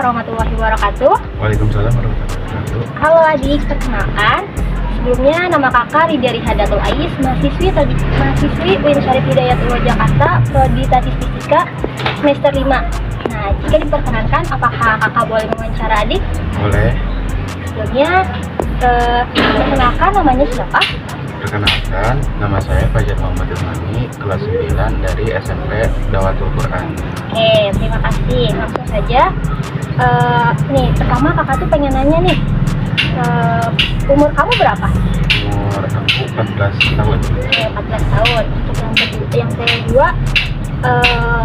warahmatullahi wabarakatuh. Waalaikumsalam warahmatullahi wabarakatuh. Halo adik, perkenalkan. Sebelumnya nama kakak Ridya Rihadatul Ais, mahasiswi UIN Syarif Hidayatullah Jakarta, Prodi Statistika semester 5. Nah, jika diperkenankan, apakah kakak boleh mewawancara adik? Boleh. Sebelumnya, perkenalkan namanya siapa? Perkenalkan, nama saya Fajar Muhammad Ilmani, kelas 9 dari SMP Dawatul Quran. Oke, terima kasih. Langsung saja. Nih, pertama kakak tuh pengen nanya nih, umur kamu berapa? Umur aku 14 tahun. 14 tahun. Untuk yang kedua,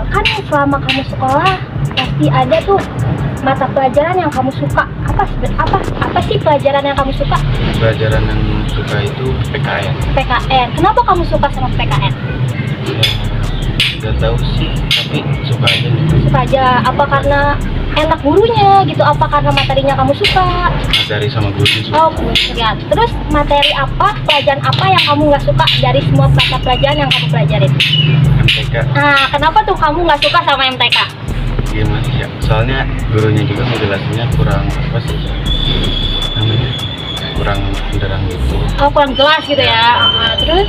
kan selama kamu sekolah pasti ada tuh mata pelajaran yang kamu suka. Apa sih pelajaran yang kamu suka? Pelajaran yang suka itu PKN. PKN. Kenapa kamu suka sama PKN? Gak tahu sih, tapi suka aja. Suka aja. Apa karena enak gurunya gitu? Apa karena materinya kamu suka? Materi sama gurunya suka. Oh, ya. Terus materi apa, pelajaran apa yang kamu nggak suka dari semua mata pelajaran yang kamu pelajarin? MTK. Nah, kenapa tuh kamu nggak suka sama MTK? Gimana ya? Soalnya gurunya juga ngejelasinnya kurang apa sih namanya? Kurang menderang gitu. Oh, kurang jelas gitu ya. Nah, terus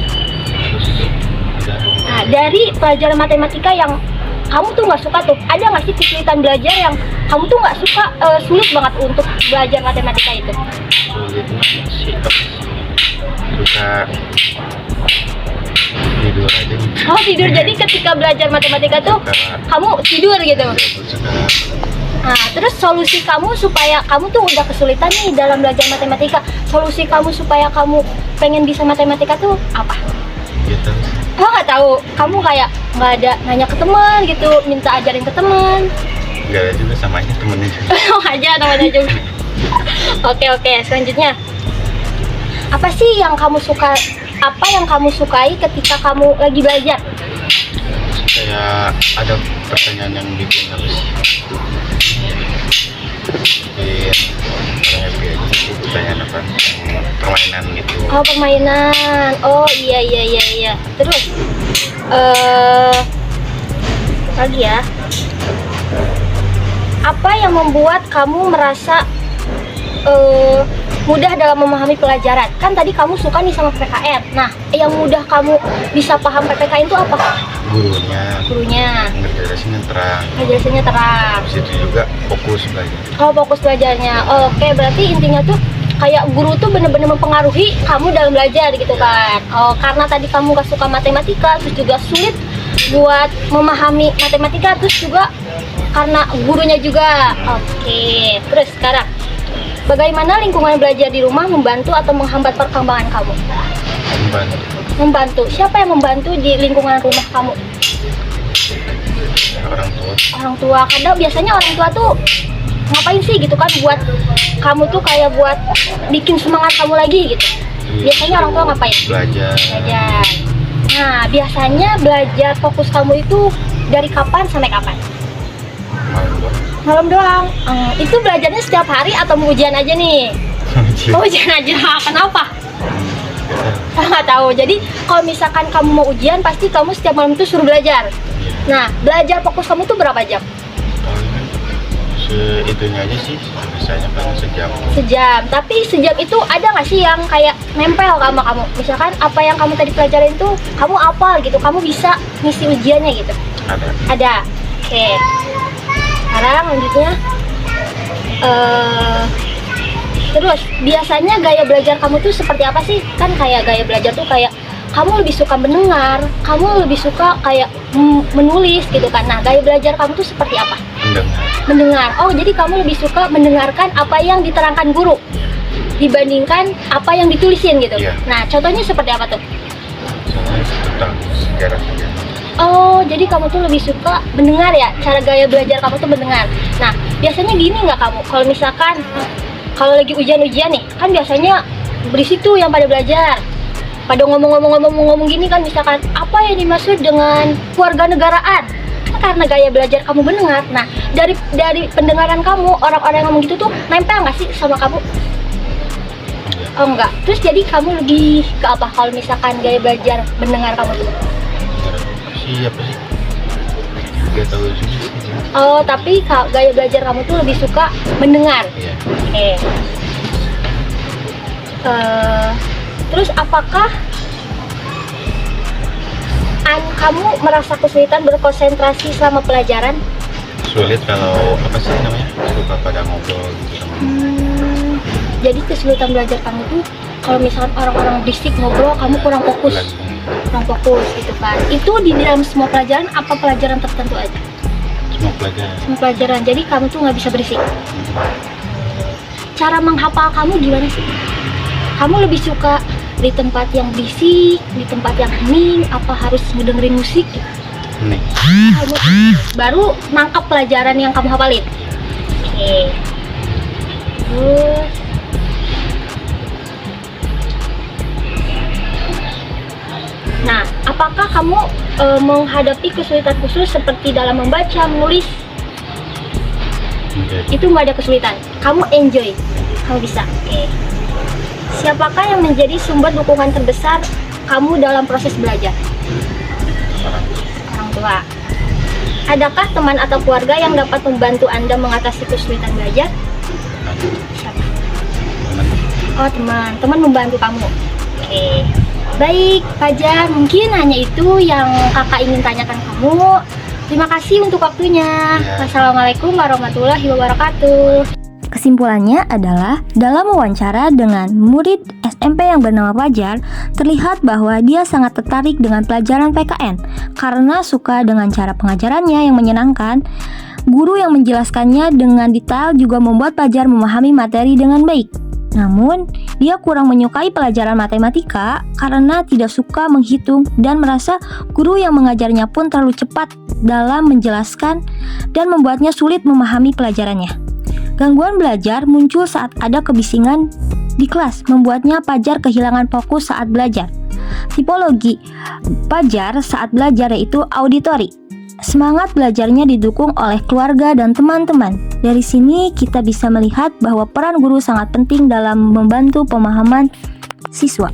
Udah. nah, dari pelajaran matematika yang kamu tuh nggak suka tuh, ada nggak sih kesulitan belajar yang kamu tuh nggak suka, sulit banget untuk belajar matematika itu? Sulitnya sih apa sih? Suka tidur aja gitu. Oh, tidur. Jadi ketika belajar matematika tuh kamu tidur gitu. Suka Nah, terus solusi kamu supaya kamu tuh udah kesulitan nih dalam belajar matematika, solusi kamu supaya kamu pengen bisa matematika tuh apa? gitu. Oh, nggak tahu. Kamu kayak nggak ada nanya ke teman gitu, minta ajarin ke teman. Gak ada juga, sama aja temennya juga. Oh, aja namanya juga. Oke, selanjutnya. Apa sih yang kamu suka? Apa yang kamu sukai ketika kamu lagi belajar? Kayak ada pertanyaan yang bikin apa sih? Bikin pertanyaan apa? Permainan gitu. Oh, permainan. Oh, iya. Terus lagi ya. Apa yang membuat kamu merasa mudah dalam memahami pelajaran? Kan tadi kamu suka nih sama PPKN. Nah, yang mudah kamu bisa paham PPKN itu apa? Gurunya. Ngejelasinnya terang. Ngejelasinnya terang. Habis itu juga fokus belajar. Oh, fokus belajarnya. Oke, berarti intinya tuh kayak guru tuh bener-bener mempengaruhi kamu dalam belajar gitu kan. Oh, karena tadi kamu gak suka matematika, terus juga sulit buat memahami matematika, terus juga karena gurunya juga. Oke, terus sekarang bagaimana lingkungan belajar di rumah membantu atau menghambat perkembangan kamu? Membantu. Siapa yang membantu di lingkungan rumah kamu? Orang tua. Orang tua. Kadang biasanya orang tua tuh ngapain sih gitu kan buat kamu tuh kayak buat bikin semangat kamu lagi gitu. Biasanya orang tua ngapain? Belajar. Nah, biasanya belajar fokus kamu itu dari kapan sampai kapan? Malam doang. Itu belajarnya setiap hari atau mau ujian aja nih? Oh, ujian aja. Kenapa? Nggak tahu. Jadi kalau misalkan kamu mau ujian, pasti kamu setiap malam itu suruh belajar. Nah, belajar fokus kamu tuh berapa jam? Itunya aja sih, biasanya paling sejam. Sejam. Tapi sejam itu ada nggak sih yang kayak nempel sama kamu? Misalkan apa yang kamu tadi pelajarin tuh kamu hafal gitu, kamu bisa ngisi ujiannya gitu? Ada. Oke. Sekarang lanjutnya, terus biasanya gaya belajar kamu tuh seperti apa sih? Kan kayak gaya belajar tuh kayak kamu lebih suka mendengar, kamu lebih suka kayak menulis gitu kan. Nah, gaya belajar kamu tuh seperti apa? Mendengar. Oh, jadi kamu lebih suka mendengarkan apa yang diterangkan guru dibandingkan apa yang ditulisin gitu. Iya. Nah, contohnya seperti apa tuh? Tentang sejarah. Oh, jadi kamu tuh lebih suka mendengar ya? Cara gaya belajar kamu tuh mendengar. Nah, biasanya gini nggak kamu? Kalau misalkan kalau lagi ujian-ujian nih, kan biasanya berisik tuh yang pada belajar. Pada ngomong gini kan, misalkan apa yang dimaksud dengan kewarganegaraan? Kan karena gaya belajar kamu mendengar. Nah, dari pendengaran kamu, orang-orang yang ngomong gitu tuh nempel nggak sih sama kamu? Oh, enggak. Terus jadi kamu lebih ke apa kalau misalkan gaya belajar mendengar kamu tuh? Siapa sih? Gak tahu juga sih. Oh, tapi gaya belajar kamu tuh lebih suka mendengar. Iya. Oke. Terus apakah kamu merasa kesulitan berkonsentrasi selama pelajaran? Sulit kalau apa sih namanya, suka pada ngobrol gitu sama Jadi kesulitan belajar kamu tuh kalau misalkan orang-orang berisik ngobrol, kamu kurang fokus. Kurang fokus gitu kan. Itu di dalam semua pelajaran, apa pelajaran tertentu aja? semua pelajaran. Semua pelajaran. Jadi kamu tuh nggak bisa berisik. Cara menghafal kamu gimana sih? Kamu lebih suka di tempat yang berisik, di tempat yang hening, apa harus ngedengerin musik? Nih. Kamu baru nangkap pelajaran yang kamu hafalin. Oke. Terus nah, apakah kamu menghadapi kesulitan khusus seperti dalam membaca, menulis? Jadi, Itu nggak ada kesulitan. Kamu enjoy, kamu bisa. Oke. Siapakah yang menjadi sumber dukungan terbesar kamu dalam proses belajar? orang Orang tua. Adakah teman atau keluarga yang dapat membantu Anda mengatasi kesulitan belajar? Siapa? teman. Oh, teman. Teman membantu kamu. Oke. Baik, Fajar. Mungkin hanya itu yang kakak ingin tanyakan kamu. Terima kasih untuk waktunya. Ya. Wassalamualaikum warahmatullahi wabarakatuh. Kesimpulannya adalah dalam wawancara dengan murid SMP yang bernama Fajar, terlihat bahwa dia sangat tertarik dengan pelajaran PKN karena suka dengan cara pengajarannya yang menyenangkan. Guru yang menjelaskannya dengan detail juga membuat Fajar memahami materi dengan baik. Namun, dia kurang menyukai pelajaran matematika karena tidak suka menghitung dan merasa guru yang mengajarnya pun terlalu cepat dalam menjelaskan dan membuatnya sulit memahami pelajarannya. Gangguan belajar muncul saat ada kebisingan di kelas, membuatnya Fajar kehilangan fokus saat belajar. Tipologi Fajar saat belajar yaitu auditori. Semangat belajarnya didukung oleh keluarga dan teman-teman. Dari sini kita bisa melihat bahwa peran guru sangat penting dalam membantu pemahaman siswa.